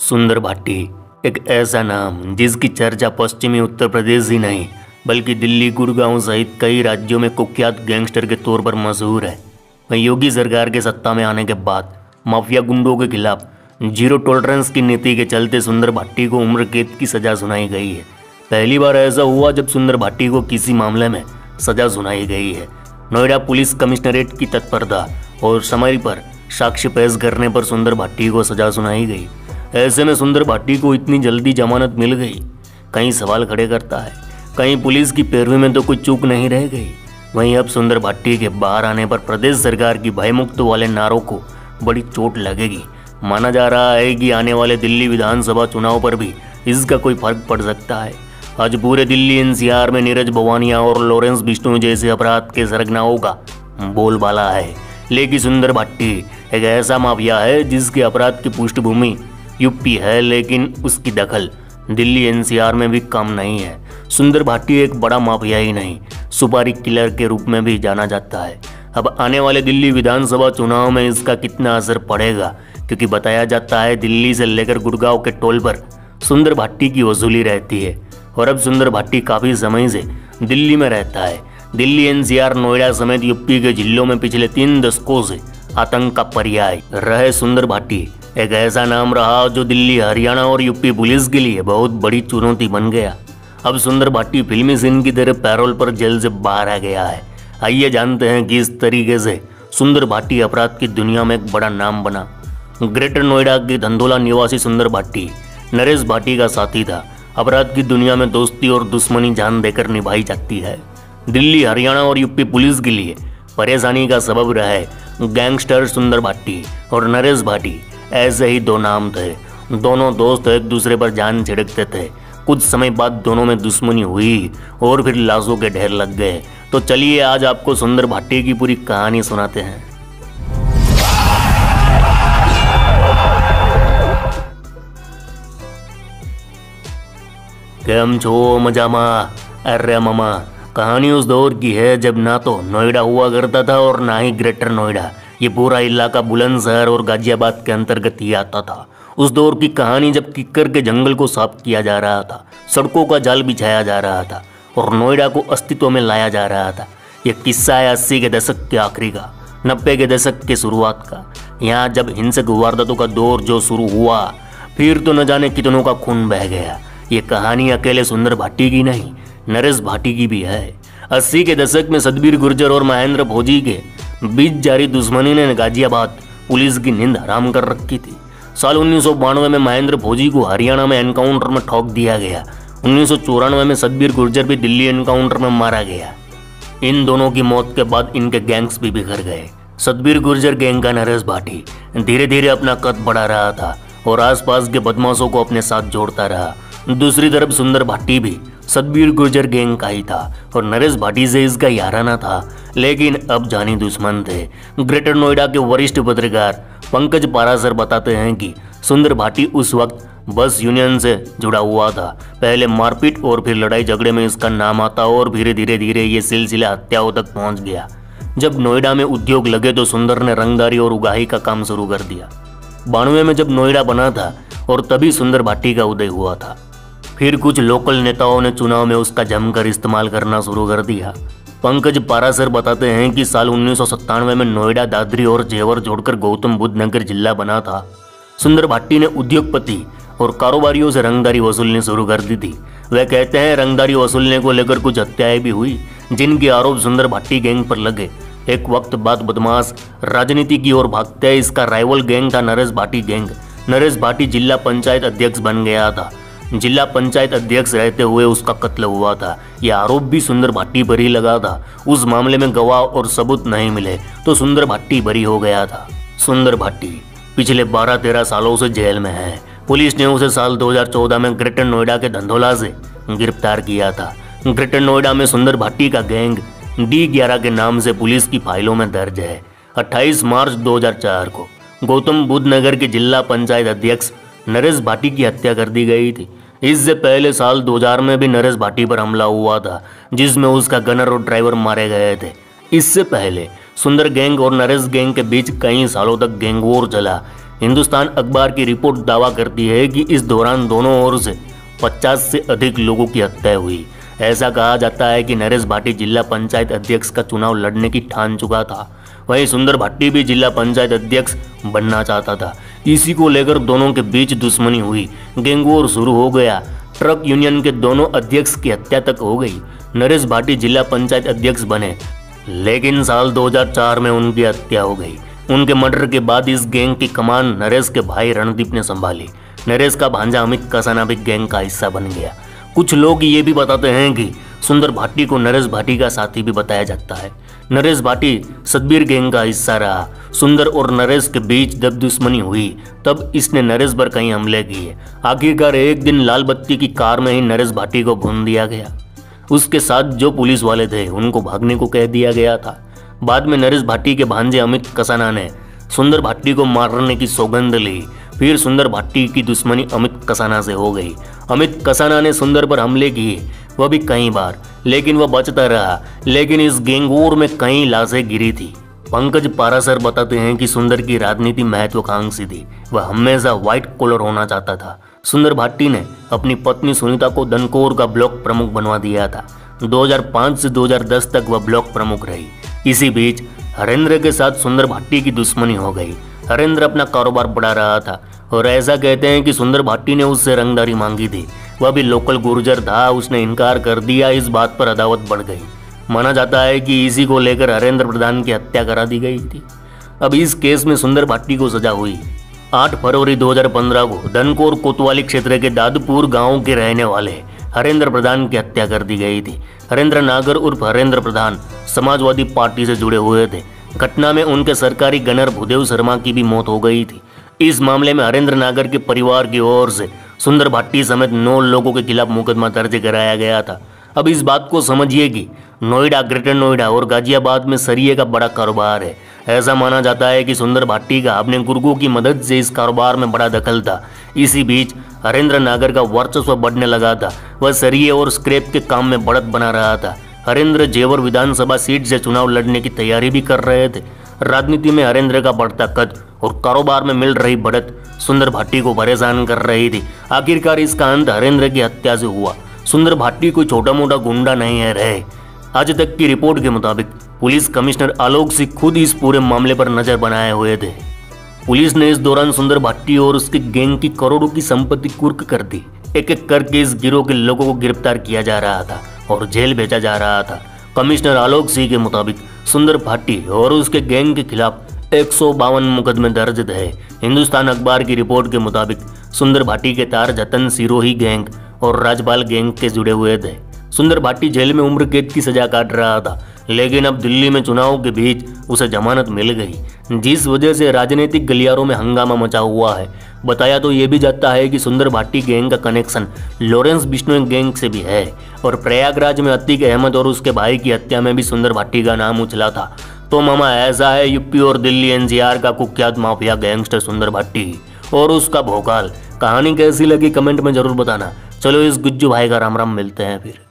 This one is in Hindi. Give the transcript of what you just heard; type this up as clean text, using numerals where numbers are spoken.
सुंदर भाटी एक ऐसा नाम जिसकी चर्चा पश्चिमी उत्तर प्रदेश ही नहीं बल्कि दिल्ली, गुड़गांव सहित कई राज्यों में कुख्यात गैंगस्टर के तौर पर मशहूर है। वहीं योगी सरकार के सत्ता में आने के बाद माफिया गुंडों के खिलाफ जीरो टॉलरेंस की नीति के चलते सुंदर भाटी को उम्र कैद की सजा सुनाई गई है। पहली बार ऐसा हुआ जब सुंदर भाटी को किसी मामले में सजा सुनाई गई है। नोएडा पुलिस कमिश्नरेट की तत्परता और समय पर साक्ष्य पेश करने पर सुंदर भाटी को सजा सुनाई गई। ऐसे में सुंदर भाटी को इतनी जल्दी जमानत मिल गई, कई सवाल खड़े करता है। कहीं पुलिस की पैरवी में तो कोई चूक नहीं रह गई। वहीं अब सुंदर भाटी के बाहर आने पर प्रदेश सरकार की भयमुक्त वाले नारों को बड़ी चोट लगेगी। माना जा रहा है कि आने वाले दिल्ली विधानसभा चुनाव पर भी इसका कोई फर्क पड़ सकता है। आज पूरे दिल्ली एनसीआर में नीरज भवानिया और लॉरेंस बिश्नोई जैसे अपराध के सरगनाओं का बोलबाला है। लेकिन सुंदर भाटी एक ऐसा माफिया है जिसके अपराध की पृष्ठभूमि यूपी है, लेकिन उसकी दखल दिल्ली एनसीआर में भी कम नहीं है। सुंदर भाटी एक बड़ा माफिया ही नहीं, सुपारी किलर के रूप में भी जाना जाता है। अब आने वाले दिल्ली विधानसभा चुनाव में इसका कितना असर पड़ेगा, क्योंकि बताया जाता है दिल्ली से लेकर गुड़गांव के टोल पर सुंदर भाटी की वसूली रहती है। और अब सुंदर भाटी काफ़ी समय से दिल्ली में रहता है। दिल्ली एनसीआर, नोएडा समेत यूपी के जिलों में पिछले 3 दशकों से आतंक का पर्याय रहे सुंदर भाटी एक ऐसा नाम रहा जो दिल्ली, हरियाणा और यूपी पुलिस के लिए बहुत बड़ी चुनौती बन गया। अब सुंदर भाटी फिल्मी सीन की तरह पैरोल पर जेल से बाहर आ गया है। आइए जानते हैं कि इस तरीके से सुंदर भाटी अपराध की दुनिया में एक बड़ा नाम बना। ग्रेटर नोएडा के धंधोला निवासी सुंदर भाटी नरेश भाटी का साथी था। अपराध की दुनिया में दोस्ती और दुश्मनी जान देकर निभाई जाती है। दिल्ली, हरियाणा और यूपी पुलिस के लिए परेशानी का सबब रहे गैंगस्टर सुंदर भाटी और नरेश भाटी ऐसे ही 2 नाम थे। दोनों दोस्त एक दूसरे पर जान छिड़कते थे। कुछ समय बाद दोनों में दुश्मनी हुई और फिर लाशों के ढेर लग गए। तो चलिए आज आपको सुंदर भाटी की पूरी कहानी सुनाते हैं। केम छो मजामा? अरे मामा, कहानी उस दौर की है जब ना तो नोएडा हुआ करता था और ना ही ग्रेटर नोएडा। ये पूरा इलाका बुलंदशहर और गाजियाबाद के अंतर्गत ही आता था। उस दौर की कहानी जब किक्कर के जंगल को साफ किया जा रहा था, सड़कों का जाल बिछाया जा रहा था और नोएडा को अस्तित्व में लाया जा रहा था। यह किस्सा है 80 के दशक के आखिरी का, 90 के दशक के शुरुआत का। यहाँ जब हिंसक वारदातों का दौर जो शुरू हुआ, फिर तो न जाने कितनों का खून बह गया। ये कहानी अकेले सुंदर भाटी की नहीं, नरेश भाटी की भी है। 80 के दशक में सतबीर गुर्जर और महेंद्र फौजी के बीच जारी दुश्मनी ने गाजियाबाद पुलिस की नींद हराम कर रखी थी। साल 1992 में महेंद्र फौजी को हरियाणा में एनकाउंटर में ठोक दिया गया। 1994 में सतबीर गुर्जर भी दिल्ली एनकाउंटर में मारा गया। इन दोनों की मौत के बाद इनके गैंग्स भी बिखर गए। सतबीर गुर्जर गैंग का नरेश भाटी धीरे धीरे अपना कद बढ़ा रहा था और आसपास के बदमाशों को अपने साथ जोड़ता रहा। दूसरी तरफ सुंदर भाटी भी सतबीर गुर्जर गैंग का ही था और नरेश भाटी से इसका याराना था, लेकिन अब जानी दुश्मन थे। ग्रेटर नोएडा के वरिष्ठ पत्रकार पंकज पारासर बताते हैं कि सुंदर भाटी उस वक्त बस यूनियन से जुड़ा हुआ था। पहले मारपीट और फिर लड़ाई झगड़े में इसका नाम आता और फिर धीरे धीरे ये सिलसिला हत्याओं तक पहुंच गया। जब नोएडा में उद्योग लगे तो सुंदर ने रंगदारी और उगाही का काम शुरू कर दिया। 92 में जब नोएडा बना था और तभी सुंदर भाटी का उदय हुआ था। फिर कुछ लोकल नेताओं ने चुनाव में उसका जमकर इस्तेमाल करना शुरू कर दिया। पंकज पारासर बताते हैं कि साल 1997 में नोएडा, दादरी और जेवर जोड़कर गौतम बुद्ध नगर जिला बना था। सुंदर भाटी ने उद्योगपति और कारोबारियों से रंगदारी वसूलनी शुरू कर दी थी। वे कहते हैं रंगदारी वसूलने को लेकर कुछ हत्याएं भी हुई, जिनके आरोप सुंदर भाटी गैंग पर लगे। एक वक्त बाद बदमाश राजनीति की ओर भागते हैं। इसका राइवल गैंग था नरेश भाटी गैंग। नरेश भाटी जिला पंचायत अध्यक्ष बन गया था। जिला पंचायत अध्यक्ष रहते हुए उसका कत्ल हुआ था। यह आरोप भी सुंदर भाटी पर ही लगा था। उस मामले में गवाह और सबूत नहीं मिले तो सुंदर भाटी बरी हो गया था। सुंदर भाटी पिछले 12-13 सालों से जेल में है। पुलिस ने उसे साल 2014 में ग्रेटर नोएडा के धंधोला से गिरफ्तार किया था। ग्रेटर नोएडा में सुंदर भाटी का गैंग D11 के नाम से पुलिस की फाइलों में दर्ज है। 28 मार्च 2004 को गौतम बुद्ध नगर के जिला पंचायत अध्यक्ष नरेश भाटी की हत्या कर दी गई थी। इससे पहले साल 2000 में भी नरेश भाटी पर हमला हुआ था, जिसमें उसका गनर और ड्राइवर मारे गए थे। इससे पहले सुंदर गैंग और नरेश गैंग के बीच कई सालों तक गैंग वॉर चला। हिंदुस्तान अखबार की रिपोर्ट दावा करती है कि इस दौरान दोनों ओर से 50 से अधिक लोगों की हत्या हुई। ऐसा कहा जाता है कि नरेश भाटी जिला पंचायत अध्यक्ष का चुनाव लड़ने की ठान चुका था। वहीं सुंदर भाटी भी जिला पंचायत अध्यक्ष बनना चाहता था। इसी को लेकर दोनों के बीच दुश्मनी हुई, गैंग वॉर शुरू हो गया। ट्रक यूनियन के दोनों अध्यक्ष की हत्या तक हो गई। नरेश भाटी जिला पंचायत अध्यक्ष बने, लेकिन साल 2004 में उनकी हत्या हो गई। उनके मर्डर के बाद इस गैंग की कमान नरेश के भाई रणदीप ने संभाली। नरेश का भांजा अमित कसाना भी गैंग का हिस्सा बन गया। कुछ लोग ये भी बताते हैं कि सुंदर भाटी को नरेश भाटी का साथी भी बताया जाता है। नरेश भाटी सतबीर गैंग का हिस्सा रहा। सुंदर और नरेश के बीच जब दुश्मनी हुई तब इसने नरेश पर कई हमले किए। आखिरकार एक दिन लाल बत्ती की कार में ही नरेश भाटी को भून दिया गया। उसके साथ जो पुलिस वाले थे उनको भागने को कह दिया गया था। बाद में नरेश भाटी के भांजे अमित कसाना ने सुंदर भाटी को मारने की सौगंध ली। फिर सुंदर भाटी की दुश्मनी अमित कसाना से हो गई। अमित कसाना ने सुंदर पर हमले किए, वह भी कई बार, लेकिन वह बचता रहा। लेकिन इस गैंग वॉर में कई लाशें गिरी थी। पंकज पारासर बताते हैं कि सुंदर की राजनीति महत्वाकांक्षी थी। वह हमेशा व्हाइट कॉलर होना चाहता था। सुंदर भाटी ने अपनी पत्नी सुनीता को दनकोर का ब्लॉक प्रमुख बनवा दिया था। 2005 से 2010 तक वह ब्लॉक प्रमुख रही। इसी बीच हरेंद्र के साथ सुंदर भाटी की दुश्मनी हो गई। हरेंद्र अपना कारोबार बढ़ा रहा था और ऐसा कहते हैं कि सुंदर भाटी ने उससे रंगदारी मांगी थी। वह भी लोकल गुर्जर था, उसने इनकार कर दिया। इस बात पर अदावत बढ़ गई। माना जाता है कि इसी को लेकर हरेंद्र प्रधान की हत्या करा दी गई थी। अब इस केस में सुंदर भाटी को सजा हुई। 8 फरवरी 2015 को धनकोर कोतवाली क्षेत्र के दादपुर गांव के रहने वाले हरेंद्र प्रधान की हत्या कर दी गई थी। हरेंद्र नागर उर्फ हरेंद्र प्रधान समाजवादी पार्टी से जुड़े हुए थे। घटना में उनके सरकारी गनर भूदेव शर्मा की भी मौत हो गई थी। इस मामले में हरेंद्र नागर के परिवार की ओर से सुंदर भाटी समेत 9 लोगों के खिलाफ मुकदमा दर्ज कराया गया था। अब इस बात को समझिए कि नोएडा, ग्रेटर नोएडा और गाजियाबाद में सरिये का बड़ा कारोबार है। ऐसा माना जाता है कि सुंदर भाटी का अपने गुर्गों की मदद से इस कारोबार में बड़ा दखल था। इसी बीच हरेंद्र नागर का वर्चस्व बढ़ने लगा था। वह सरिये और स्क्रैप के काम में बढ़त बना रहा था। हरेंद्र जेवर विधानसभा सीट से चुनाव लड़ने की तैयारी भी कर रहे थे। राजनीति में हरेंद्र का बढ़ता कद और कारोबार में मिल रही बढ़त सुंदर भाटी को परेशान कर रही थी। आखिरकार इसका अंत हरेंद्र की हत्या से हुआ। सुंदर भाटी कोई छोटा मोटा गुंडा नहीं है रहे। आज तक की रिपोर्ट के मुताबिक पुलिस कमिश्नर आलोक सिंह खुद इस पूरे मामले पर नजर बनाए हुए थे। पुलिस ने इस दौरान सुंदर भाटी और उसके गैंग की करोड़ों की संपत्ति कुर्क कर दी। एक एक करके इस गिरोह के लोगों को गिरफ्तार किया जा रहा था और जेल भेजा जा रहा था। कमिश्नर आलोक सिंह के मुताबिक सुंदर भाटी और उसके गैंग के खिलाफ 152 मुकदमे दर्ज थे। हिंदुस्तान अखबार की रिपोर्ट के मुताबिक सुंदर भाटी के तार जतन सिरोही गैंग और राजपाल गैंग के जुड़े हुए थे। सुंदर भाटी जेल में उम्र कैद की सजा काट रहा था, लेकिन अब दिल्ली में चुनाव के बीच उसे जमानत मिल गई, जिस वजह से राजनीतिक गलियारों में हंगामा मचा हुआ है। बताया तो ये भी जाता है कि सुंदर भाटी गैंग का कनेक्शन लॉरेंस बिश्नोई गैंग से भी है और प्रयागराज में अतीक अहमद और उसके भाई की हत्या में भी सुंदर भाटी का नाम उछला था। तो मामा ऐसा है यूपी और दिल्ली एनसीआर का कुख्यात माफिया गैंगस्टर सुंदर भाटी और उसका भोकाल। कहानी कैसी लगी कमेंट में जरूर बताना। चलो इस गुज्जू भाई का राम राम, मिलते हैं फिर।